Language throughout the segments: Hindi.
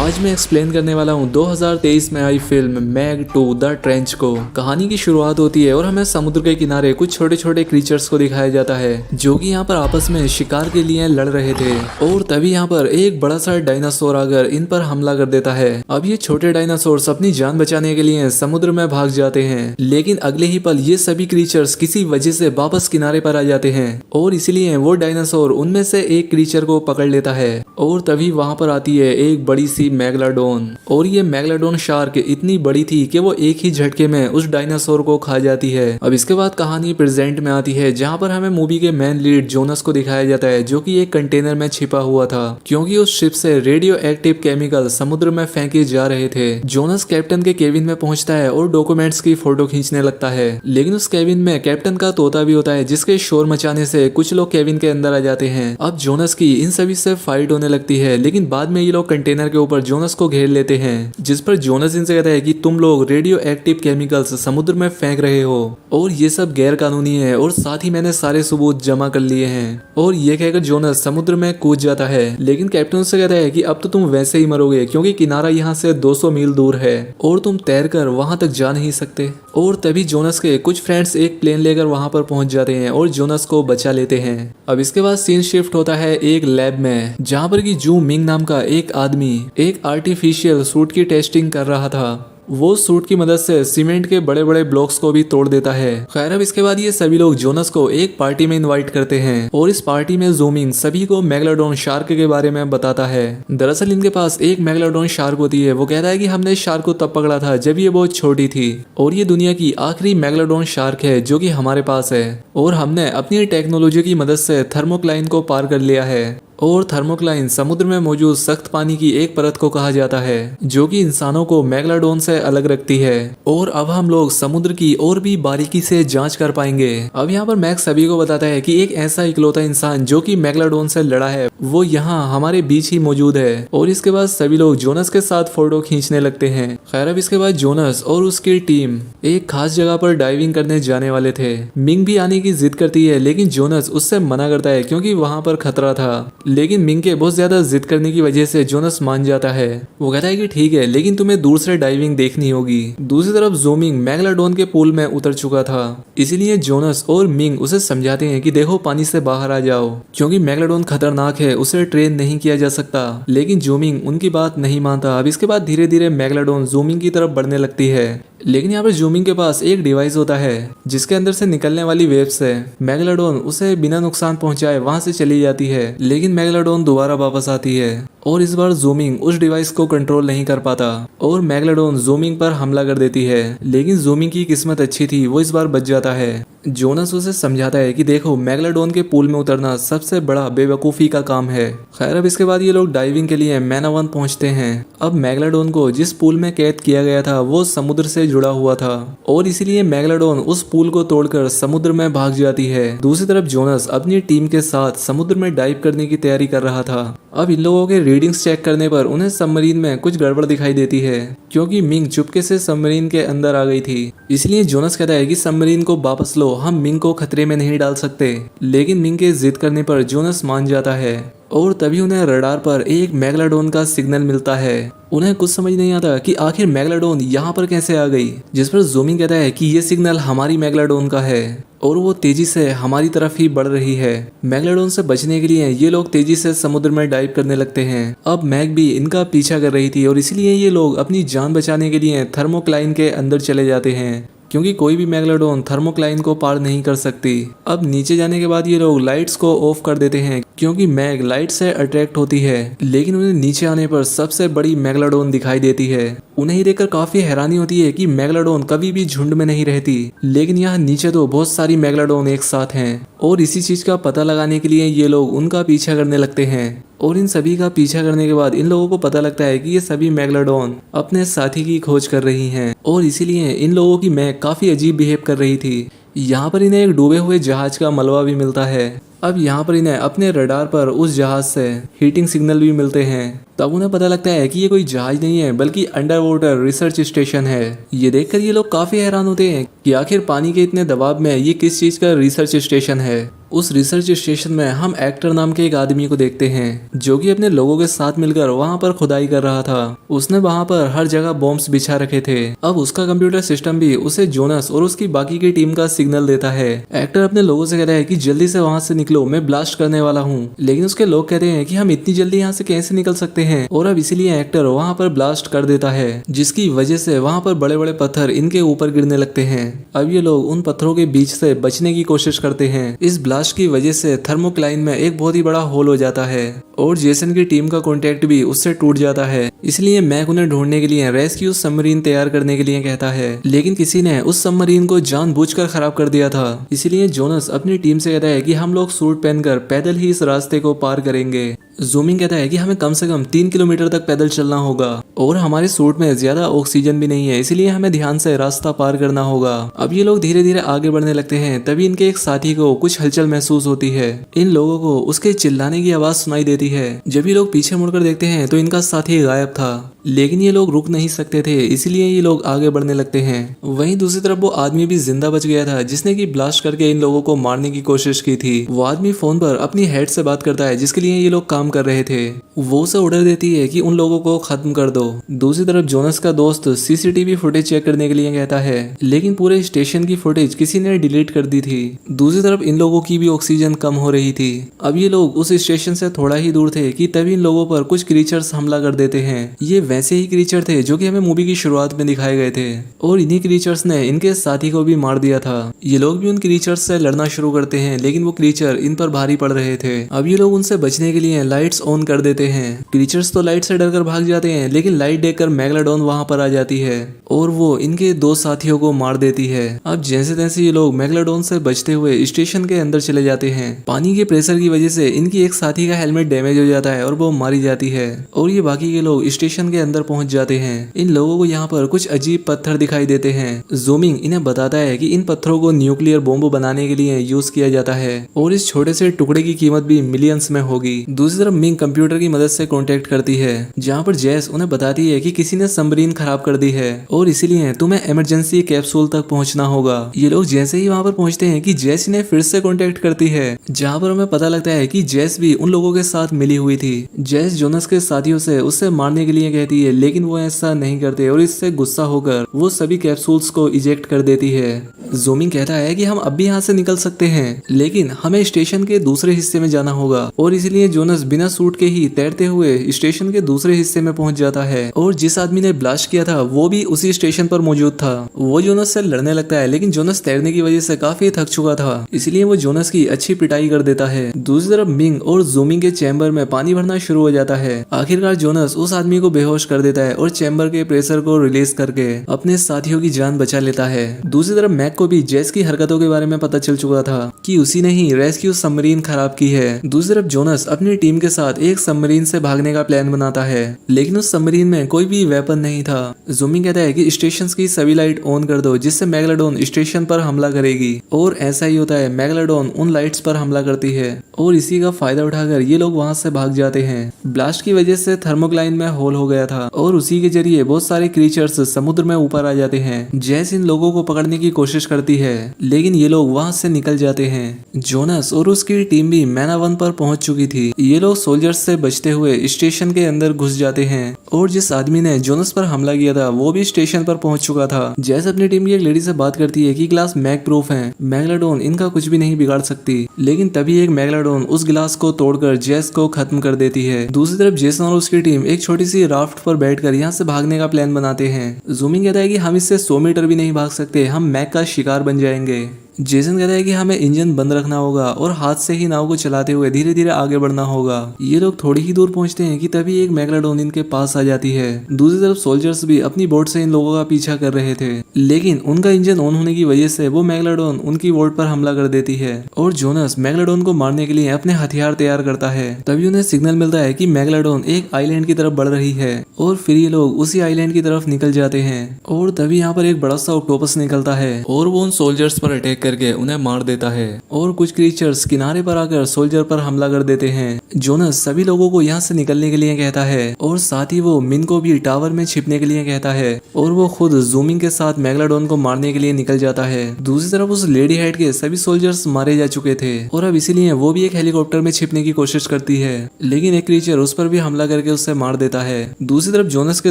आज मैं एक्सप्लेन करने वाला हूँ 2023 में आई फिल्म मैग 2 द ट्रेंच को। कहानी की शुरुआत होती है और हमें समुद्र के किनारे कुछ छोटे छोटे क्रीचर्स को दिखाया जाता है जो कि यहाँ पर आपस में शिकार के लिए लड़ रहे थे। और तभी यहाँ पर एक बड़ा सा डायनासोर आकर इन पर हमला कर देता है। अब ये छोटे डायनासोर अपनी जान बचाने के लिए समुद्र में भाग जाते हैं, लेकिन अगले ही पल ये सभी क्रीचर्स किसी वजह से वापस किनारे पर आ जाते हैं और इसीलिए वो डायनासोर उनमें से एक क्रीचर को पकड़ लेता है। और तभी वहां पर आती है एक बड़ी सी मेगलाडोन, और ये मेगलाडोन शार्क इतनी बड़ी थी कि वो एक ही झटके में उस डायनासोर को खा जाती है। अब इसके बाद कहानी प्रेजेंट में आती है जहां पर हमें मूवी के मेन लीड जोनस को दिखाया जाता है जो कि एक कंटेनर में छिपा हुआ था क्योंकि उस शिप से रेडियो एक्टिव केमिकल समुद्र में फेंके जा रहे थे। जोनस कैप्टन के केबिन में पहुंचता है और डॉक्यूमेंट्स की फोटो खींचने लगता है, लेकिन उस केबिन में कैप्टन का तोता भी होता है जिसके शोर मचाने से कुछ लोग केबिन के अंदर आ जाते हैं। अब जोनस की इन सभी से फाइट होने लगती है, लेकिन बाद में ये लोग कंटेनर के ऊपर जोनस को घेर लेते हैं, जिस पर जोनस इनसे कहता है कि तुम लोग रेडियो एक्टिव केमिकल्स समुद्र में फेंक रहे हो और ये सब गैर कानूनी है और साथ ही मैंने सारे सबूत जमा कर लिए हैं। और ये कहकर जोनस समुद्र में कूद जाता है, लेकिन कैप्टन से कहता है कि अब तो तुम वैसे ही मरोगे क्योंकि किनारा यहाँ से 200 मील दूर है और तुम तैरकर वहां तक जा नहीं सकते। और तभी जोनस के कुछ फ्रेंड्स एक प्लेन लेकर वहां पर पहुंच जाते हैं और जोनस को बचा लेते हैं। अब इसके बाद सीन शिफ्ट होता है एक लैब में जहां पर कि जू मिंग नाम का एक आदमी एक आर्टिफिशियल सूट की टेस्टिंग कर रहा था। वो सूट की मदद से सीमेंट के बड़े बड़े ब्लॉक्स को भी तोड़ देता है। खैर अब इसके बाद ये सभी लोग जोनस को एक पार्टी में इनवाइट करते हैं और इस पार्टी में जूमिंग सभी को मेगलाडोन शार्क के बारे में बताता है। दरअसल इनके पास एक मेगलाडोन शार्क होती है। वो कहता है कि हमने शार्क को तब पकड़ा था जब ये बहुत छोटी थी और ये दुनिया की आखिरी मेगलाडोन शार्क है जो कि हमारे पास है और हमने अपनी टेक्नोलॉजी की मदद से थर्मोक्लाइन को पार कर लिया है। और थर्मोक्लाइन समुद्र में मौजूद सख्त पानी की एक परत को कहा जाता है जो कि इंसानों को मेगलाडोन से अलग रखती है। और अब हम लोग समुद्र की और भी बारीकी से जांच कर पाएंगे। अब यहाँ पर मैक्स सभी को बताता है कि एक ऐसा इकलौता इंसान जो कि मेगलाडोन से लड़ा है वो यहाँ हमारे बीच ही मौजूद है। और इसके बाद सभी लोग जोनस के साथ फोटो खींचने लगते हैं। खैर अब इसके बाद जोनस और उसकी टीम एक खास जगह पर डाइविंग करने जाने वाले थे। मिंग भी आने की जिद करती है, लेकिन जोनस उससे मना करता है क्योंकि वहां पर खतरा था। लेकिन मिंग के बहुत ज्यादा जिद करने की वजह से जोनस मान जाता है। वो कहता है कि ठीक है, लेकिन तुम्हें दूर से डाइविंग देखनी होगी। दूसरी तरफ जोमिंग मेगलाडोन के पूल में उतर चुका था, इसीलिए जोनस और मिंग उसे समझाते हैं कि देखो पानी से बाहर आ जाओ क्योंकि मेगलाडोन खतरनाक है, उसे ट्रेन नहीं किया जा सकता। लेकिन जोमिंग उनकी बात नहीं मानता। अब इसके बाद धीरे धीरे मेगलाडोन जोमिंग की तरफ बढ़ने लगती है, लेकिन यहाँ पर जूमिंग के पास एक डिवाइस होता है जिसके अंदर से निकलने वाली वेव से मेगलाडोन उसे बिना नुकसान पहुंचाए वहां से चली जाती है। लेकिन मेगलाडोन दोबारा वापस आती है और इस बार जूमिंग उस डिवाइस को कंट्रोल नहीं कर पाता और मेगलाडोन जूमिंग पर हमला कर देती है। लेकिन जूमिंग की किस्मत अच्छी थी, वो इस बार बच जाता है। जोनस उसे समझाता है कि देखो मेगलाडोन के पूल में उतरना सबसे बड़ा बेवकूफ़ी का काम है। खैर अब इसके बाद ये लोग डाइविंग के लिए मैनावन पहुंचते हैं। अब मेगलाडोन को जिस पूल में कैद किया गया था वो समुद्र से जुड़ा हुआ था और इसीलिए मेगलाडोन उस पूल को तोड़कर समुद्र में भाग जाती है। दूसरी तरफ जोनस अपनी टीम के साथ समुद्र में डाइव करने की तैयारी कर रहा था। अब इन लोगों के रीडिंग्स चेक करने पर उन्हें सबमरीन में कुछ गड़बड़ दिखाई देती है क्योंकि मिंग चुपके से सबमरीन के अंदर आ गई थी। इसलिए जोनस कहता है कि सबमरीन को वापस लो, हम मिंग को खतरे में नहीं डाल सकते। लेकिन मिंग के जिद करने पर जोनस मान जाता है और तभी उन्हें रडार पर एक मेगलाडोन का सिग्नल मिलता है। उन्हें कुछ समझ नहीं आता कि आखिर मेगलाडोन यहाँ पर कैसे आ गई, जिस पर जूमिंग कहता है कि ये सिग्नल हमारी मेगलाडोन का है और वो तेजी से हमारी तरफ ही बढ़ रही है। मेगलाडोन से बचने के लिए ये लोग तेजी से समुद्र में डाइव करने लगते हैं। अब मैग भी इनका पीछा कर रही थी और इसलिए ये लोग अपनी जान बचाने के लिए थर्मोक्लाइन के अंदर चले जाते हैं क्योंकि कोई भी मेगलाडोन थर्मोक्लाइन को पार नहीं कर सकती। अब नीचे जाने के बाद ये लोग लाइट्स को ऑफ कर देते हैं क्योंकि मैग लाइट से अट्रैक्ट होती है, लेकिन उन्हें नीचे आने पर सबसे बड़ी मेगलाडोन दिखाई देती है। उन्हें देखकर काफी हैरानी होती है कि मेगलाडोन कभी भी झुंड में नहीं रहती, लेकिन यहाँ नीचे तो बहुत सारी मेगलाडोन एक साथ हैं और इसी चीज का पता लगाने के लिए ये लोग उनका पीछा करने लगते हैं। और इन सभी का पीछा करने के बाद इन लोगों को पता लगता है कि ये सभी मेगलाडोन अपने साथी की खोज कर रही हैं और इसीलिए इन लोगों की मैग काफी अजीब बिहेव कर रही थी। यहाँ पर इन्हें एक डूबे हुए जहाज का मलबा भी मिलता है। अब यहाँ पर इन्हें अपने रडार पर उस जहाज से हीटिंग सिग्नल भी मिलते हैं तब उन्हें पता लगता है कि ये कोई जहाज नहीं है बल्कि अंडर वाटर रिसर्च स्टेशन है। ये देखकर ये लोग काफी हैरान होते हैं कि आखिर पानी के इतने दबाव में ये किस चीज का रिसर्च स्टेशन है। उस रिसर्च स्टेशन में हम एक्टर नाम के एक आदमी को देखते हैं जो कि अपने लोगों के साथ मिलकर वहां पर खुदाई कर रहा था। उसने वहां पर हर जगह बॉम्ब्स बिछा रखे थे। अब उसका कंप्यूटर सिस्टम भी उसे जोनस और उसकी बाकी की टीम का सिग्नल देता है। एक्टर अपने लोगों से कहता है कि जल्दी से वहां से निकलो, मैं ब्लास्ट करने वाला हूँ। लेकिन उसके लोग कहते हैं कि हम इतनी जल्दी यहाँ से कैसे निकल सकते हैं, और अब इसीलिए एक्टर वहां पर ब्लास्ट कर देता है, जिसकी वजह से वहां पर बड़े बड़े पत्थर इनके ऊपर गिरने लगते हैं। अब ये लोग उन पत्थरों के बीच से बचने की कोशिश करते हैं। इस ब्लास्ट की वजह से थर्मोक्लाइन में एक बहुत ही बड़ा होल हो जाता है और जेसन की टीम का कॉन्टेक्ट भी उससे टूट जाता है। इसलिए मैक उन्हें ढूंढने के लिए रेस्क्यू सबमरीन तैयार करने के लिए कहता है, लेकिन किसी ने उस सबमरीन को जानबूझकर खराब कर दिया था। इसलिए जोनस अपनी टीम से कहता है कि हम लोग सूट पहनकर पैदल ही इस रास्ते को पार करेंगे। जूमिंग कहता है कि हमें कम से कम 3 किलोमीटर तक पैदल चलना होगा और हमारे सूट में ज्यादा ऑक्सीजन भी नहीं है, इसलिए हमें ध्यान से रास्ता पार करना होगा। अब ये लोग धीरे धीरे आगे बढ़ने लगते हैं। तभी इनके एक साथी को कुछ हलचल महसूस होती है। इन लोगों को उसके चिल्लाने की आवाज सुनाई देती है। जब ये लोग पीछे मुड़कर देखते हैं तो इनका साथी गायब था, लेकिन ये लोग रुक नहीं सकते थे, इसलिए ये लोग आगे बढ़ने लगते हैं। वहीं दूसरी तरफ वो आदमी भी जिंदा बच गया था जिसने की ब्लास्ट करके इन लोगों को मारने की कोशिश की थी। वो आदमी फोन पर अपनी हेड से बात करता है जिसके लिए ये लोग काम कर रहे थे। वो उसे ऑर्डर देती है कि उन लोगों को खत्म कर दो। दूसरी तरफ जोनस का दोस्त सीसीटीवी फुटेज चेक करने के लिए कहता है, लेकिन पूरे स्टेशन की फुटेज किसी ने डिलीट कर दी थी। दूसरी तरफ इन लोगों की भी ऑक्सीजन कम हो रही थी। अब ये लोग उस स्टेशन से थोड़ा ही दूर थे कि तभी इन लोगों पर कुछ क्रीचर्स हमला कर देते हैं। ये वैसे ही क्रीचर थे जो कि हमें मूवी की शुरुआत में दिखाए गए थे, और इन्हीं क्रीचर्स ने इनके साथी को भी मार दिया था। ये लोग भी उन क्रीचर्स से लड़ना शुरू करते हैं, लेकिन वो क्रीचर इन पर भारी पड़ रहे थे। अब ये लोग उनसे बचने के लिए लाइट्स ऑन कर देते हैं। क्रीचर्स तो लाइट से डरकर भाग जाते हैं, लेकिन लाइट देखकर मेगालोडॉन वहां पर आ जाती है और वो इनके 2 साथियों को मार देती है। अब जैसे तैसे ये लोग मेगालोडॉन से बचते हुए स्टेशन के अंदर चले जाते हैं। पानी के प्रेशर की वजह से इनकी एक साथी का हेलमेट डैमेज हो जाता है और वो मारी जाती है, और ये बाकी के लोग स्टेशन के अंदर पहुंच जाते हैं। इन लोगों को यहाँ पर कुछ अजीब पत्थर दिखाई देते हैं। जूमिंग इन्हें बताता है कि इन पत्थरों को न्यूक्लियर बॉम्ब बनाने के लिए यूज किया जाता है और इस छोटे से टुकड़े की कीमत भी मिलियंस में होगी। दूसरी तरफ मिंग कंप्यूटर की मदद से कांटेक्ट करती है, जहाँ पर जेस उन्हें बताती है कि किसी ने सबमरीन खराब कर दी है और इसीलिए तुम्हें इमरजेंसी कैप्सूल तक पहुंचना होगा। ये लोग जैसे ही वहाँ पर पहुंचते हैं कि जेस इन्हें फिर से कांटेक्ट करती है, जहाँ पर हमें पता लगता है कि जेस भी उन लोगों के साथ मिली हुई थी। जेस जोनस के साथियों से उससे मारने के लिए कहती है, लेकिन वो ऐसा नहीं करते और इससे गुस्सा होकर वो सभी कैप्सूल्स को इजेक्ट कर देती है। जूमिंग कहता है कि हम अब भी यहाँ से निकल सकते हैं, लेकिन हमें स्टेशन के दूसरे हिस्से में जाना होगा, और इसलिए जोनस बिना सूट के ही तैरते हुए स्टेशन के दूसरे हिस्से में पहुंच जाता है। और जिस आदमी ने ब्लास्ट किया था वो भी उसी स्टेशन पर मौजूद था। वो जोनस से लड़ने लगता है, लेकिन जोनस तैरने की वजह से काफी थक चुका था, इसलिए वो जोनस की अच्छी पिटाई कर देता है। दूसरी तरफ मिंग और जूमिंग के चैम्बर में पानी भरना शुरू हो जाता है। आखिरकार जोनस उस आदमी को बेहोश कर देता है और चैम्बर के प्रेशर को रिलीज करके अपने साथियों की जान बचा लेता है। दूसरी तरफ मैक को भी जेस की हरकतों के बारे में पता चल चुका था कि उसी ने ही रेस्क्यू सबमरीन खराब की है। दूसरी तरफ जोनस अपनी टीम के साथ एक सबमरीन से भागने का प्लान बनाता है, लेकिन उस सबमरीन में कोई भी वेपन नहीं था। जूमिंग कहता है कि स्टेशन की सभी लाइट ऑन कर दो, जिससे मेगालोडॉन स्टेशन पर हमला करेगी, और ऐसा ही होता है। मेगालोडॉन उन लाइट्स पर हमला करती है और इसी का फायदा उठाकर ये लोग वहां से भाग जाते हैं। ब्लास्ट की वजह से थर्मोक्लाइन में होल हो गया था और उसी के जरिए बहुत सारे क्रीचर्स समुद्र में ऊपर आ जाते हैं। जेस इन लोगों को पकड़ने की कोशिश करती है, लेकिन ये लोग वहां से निकल जाते हैं। जोनस और उसकी टीम भी मैना 1 पर पहुंच चुकी थी। ये लोग सोल्जर्स से बचते हुए स्टेशन के अंदर घुस जाते हैं, और जिस आदमी ने जोनस पर हमला किया था वो भी स्टेशन पर पहुंच चुका था। जेस अपनी टीम की एक लेडी से बात करती है कि ग्लास मैग प्रूफ है, मेगालोडॉन इनका कुछ भी नहीं बिगाड़ सकती, लेकिन तभी एक मेगालोडॉन उस गिलास को तोड़कर जेस को खत्म कर देती है। दूसरी तरफ जेसन और उसकी टीम एक छोटी सी राफ्ट पर बैठकर यहाँ से भागने का प्लान बनाते हैं। जूमिंग कहता है कि हम इससे 100 मीटर भी नहीं भाग सकते, हम मैग का शिकार बन जाएंगे। जेसन कहता है कि हमें इंजन बंद रखना होगा और हाथ से ही नाव को चलाते हुए धीरे धीरे आगे बढ़ना होगा। ये लोग थोड़ी ही दूर पहुंचते हैं कि तभी एक मेगालोडॉन इनके पास आ जाती है। दूसरी तरफ सोल्जर्स भी अपनी बोट से इन लोगों का पीछा कर रहे थे, लेकिन उनका इंजन ऑन होने की वजह से वो मेगालोडॉन उनकी बोट पर हमला कर देती है और जोनस मेगालोडॉन को मारने के लिए अपने हथियार तैयार करता है। तभी उन्हें सिग्नल मिलता है कि मेगालोडॉन एक आइलैंड की तरफ बढ़ रही है, और फिर ये लोग उसी आइलैंड की तरफ निकल जाते हैं। और तभी यहाँ पर एक बड़ा सा ऑक्टोपस निकलता है और वो उन सोल्जर्स पर अटैक करके उन्हें मार देता है और कुछ क्रीचर्स किनारे पर आकर सोल्जर पर हमला कर देते हैं। जोनस सभी लोगों को यहाँ से निकलने के लिए कहता है और साथ ही वो मिन को भी टावर में छिपने के लिए कहता है और वो खुद जूमिंग के साथ मेगालोडॉन को मारने के लिए निकल जाता है। दूसरी तरफ उस लेडी हेड के सभी सोल्जर्स मारे जा चुके थे और अब इसीलिए वो भी एक हेलीकॉप्टर में छिपने की कोशिश करती है, लेकिन एक क्रीचर उस पर भी हमला करके उससे मार देता है। दूसरी तरफ जोनस के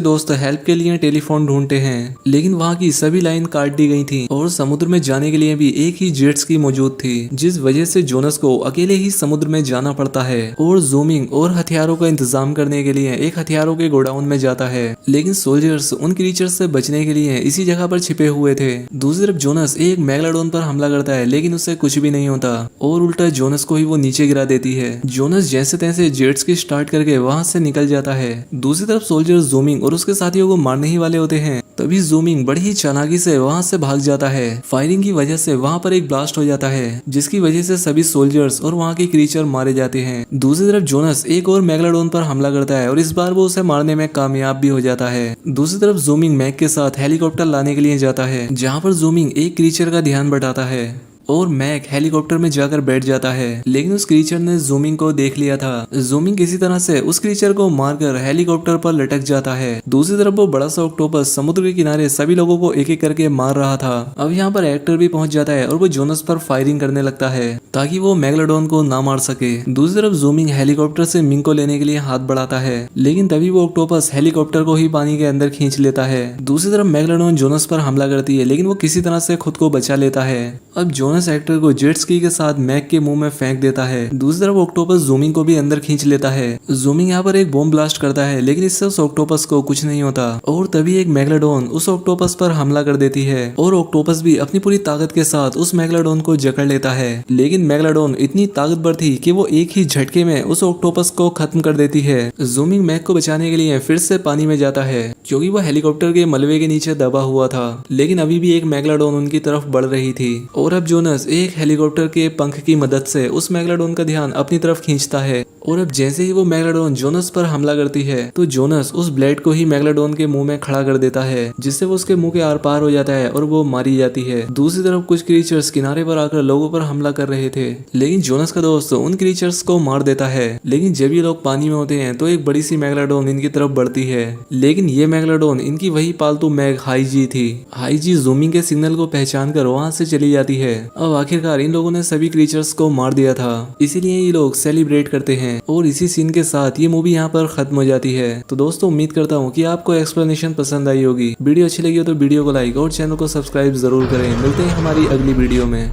दोस्त हेल्प के लिए टेलीफोन ढूंढते हैं, लेकिन वहाँ की सभी लाइन काट दी गई थी और समुद्र में जाने के लिए भी एक ही जेट्स की मौजूद थी, जिस वजह से जोनस को अकेले ही समुद्र में जाना पड़ता है और जूमिंग और हथियारों का इंतजाम करने के लिए एक हथियारों के गोडाउन में जाता है। लेकिन सोल्जर्स उन क्रीचर्स से बचने के लिए इसी जगह पर छिपे हुए थे। दूसरी तरफ जोनस एक मेगालोडॉन पर हमला करता है, लेकिन उससे कुछ भी नहीं होता और उल्टा जोनस को ही वो नीचे गिरा देती है। जोनस जैसे तैसे जेट्स की स्टार्ट करके वहां से निकल जाता है। दूसरी तरफ सोल्जर जूमिंग और उसके साथियों को मारने ही वाले होते हैं, तभी जूमिंग बड़ी ही चालाकी से वहां से भाग जाता है। फायरिंग की वजह से वहां पर एक ब्लास्ट हो जाता है, जिसकी वजह से सभी सोल्जर्स और वहां के क्रीचर मारे जाते हैं। दूसरी तरफ जोनस एक और मेगालोडॉन पर हमला करता है और इस बार वो उसे मारने में कामयाब भी हो जाता है। दूसरी तरफ जूमिंग मैक के साथ हेलीकॉप्टर लाने के लिए जाता है, जहाँ पर जूमिंग एक क्रीचर का ध्यान बटाता है और मैक हेलीकॉप्टर में जाकर बैठ जाता है, लेकिन उस क्रीचर ने जूमिंग को देख लिया था। जूमिंग किसी तरह से उस क्रीचर को मारकर हेलीकॉप्टर पर लटक जाता है। दूसरी तरफ वो बड़ा सा ऑक्टोपस समुद्र के किनारे सभी लोगों को एक एक करके मार रहा था। अब यहाँ पर एक्टर भी पहुंच जाता है और वो जोनस पर फायरिंग करने लगता है ताकि वो मेगालोडॉन को ना मार सके। दूसरी तरफ जूमिंग हेलीकॉप्टर से मिंग को लेने के लिए हाथ बढ़ाता है, लेकिन तभी वो ऑक्टोपस हेलीकॉप्टर को ही पानी के अंदर खींच लेता है। दूसरी तरफ मेगालोडॉन जोनस पर हमला करती है, लेकिन वो किसी तरह से खुद को बचा लेता है। अब जोनस एक्टर को जेट स्की के साथ मैक के मुंह में फेंक देता है। दूसरी तरफ ऑक्टोपस जूमिंग को भी अंदर खींच लेता है। जूमिंग यहाँ पर एक बॉम्ब ब्लास्ट करता है, लेकिन इससे उस ऑक्टोपस को कुछ नहीं होता और तभी एक मेगालोडॉन उस ऑक्टोपस पर हमला कर देती है और ऑक्टोपस भी अपनी पूरी ताकत के साथ उस मेगालोडॉन को जकड़ लेता है। लेकिन मेगालोडॉन इतनी ताकतवर थी कि वो एक ही झटके में उस ऑक्टोपस को खत्म कर देती है। जूमिंग मैक को बचाने के लिए फिर से पानी में जाता है, क्योंकि वो हेलीकॉप्टर के मलबे के नीचे दबा हुआ था, लेकिन अभी भी एक मेगालोडॉन उनकी तरफ बढ़ रही थी और अब जोनस एक हेलीकॉप्टर के पंख की मदद से उस मेगालोडॉन का ध्यान अपनी तरफ खींचता है और अब जैसे ही वो मेगालोडॉन जोनस पर हमला करती है तो जोनस उस ब्लेड को ही मेगालोडॉन के मुंह में खड़ा कर देता है, जिससे वो उसके मुंह के आर पार हो जाता है और वो मारी जाती है। दूसरी तरफ कुछ क्रीचर्स किनारे पर आकर लोगों पर हमला कर रहे थे, लेकिन जोनस का दोस्त उन क्रीचर्स को मार देता है। लेकिन जब ये लोग पानी में होते हैं तो एक बड़ी सी मेगालोडॉन इनकी तरफ बढ़ती है, लेकिन ये मेगालोडॉन इनकी वही पालतू मैग हाईजी थी। हाईजी जूमिंग के सिग्नल को पहचान कर वहां से चली जाती है। अब आखिरकार इन लोगों ने सभी क्रीचर्स को मार दिया था, इसीलिए ये लोग सेलिब्रेट करते हैं और इसी सीन के साथ ये मूवी यहाँ पर खत्म हो जाती है। तो दोस्तों उम्मीद करता हूँ कि आपको एक्सप्लेनेशन पसंद आई होगी। वीडियो अच्छी लगी हो तो वीडियो को लाइक और चैनल को सब्सक्राइब जरूर करें। मिलते हैं हमारी अगली वीडियो में।